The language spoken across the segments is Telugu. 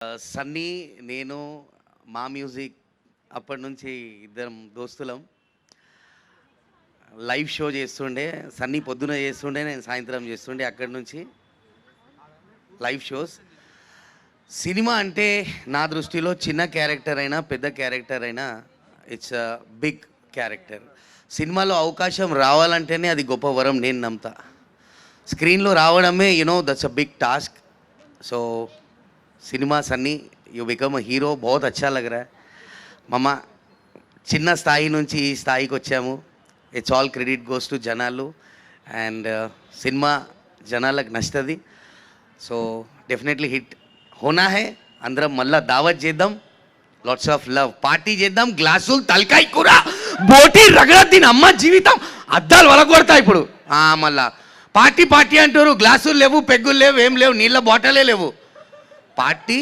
సన్నీ నేను మా మ్యూజిక్ అప్పటి నుంచి ఇద్దరం దోస్తులం. లైవ్ షో చేస్తుండే, సన్నీ పొద్దున చేస్తుండే, నేను సాయంత్రం చేస్తుండే. అక్కడి నుంచి లైవ్ షోస్. సినిమా అంటే నా దృష్టిలో చిన్న క్యారెక్టర్ అయినా పెద్ద క్యారెక్టర్ అయినా ఇట్స్ అ బిగ్ క్యారెక్టర్. సినిమాలో అవకాశం రావాలంటేనే అది గొప్ప వరం నేను నమ్ముతా. స్క్రీన్లో రావడమే that's a big task. So cinema Sunny you become a hero, बहुत अच्छा लग रहा है మామ. చిన్న స్థాయి నుంచి ఈ స్థాయికి వచ్చాము. It's all credit goes to జనాలు. అండ్ సినిమా జనాలకు నచ్చుతుంది. సో డెఫినెట్లీ హిట్ హోనా హే. అందరం మళ్ళా దావత్ చేద్దాం, లాట్స్ ఆఫ్ లవ్, పార్టీ చేద్దాం. గ్లాసులు తలకాయ కూర బోటి రగడ అమ్మ జీవితం అద్దాలు వలగొడతా ఇప్పుడు. మళ్ళా పార్టీ పార్టీ అంటారు, గ్లాసులు లేవు, పెగ్గులు లేవు, ఏం లేవు, నీళ్ళ బాటలే లేవు. పార్టీ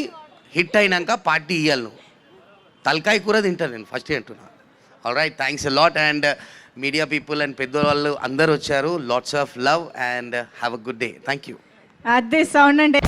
హిట్ అయినాక పార్టీ ఇవ్వాలి. నువ్వు తలకాయ కూర తింటాను నేను ఫస్ట్ అంటున్నా. All right, thanks a lot. And media people and పెద్దవాళ్ళు అందరూ వచ్చారు. Lots of love and have a good day. Thank you. అది సౌండ్ అంటే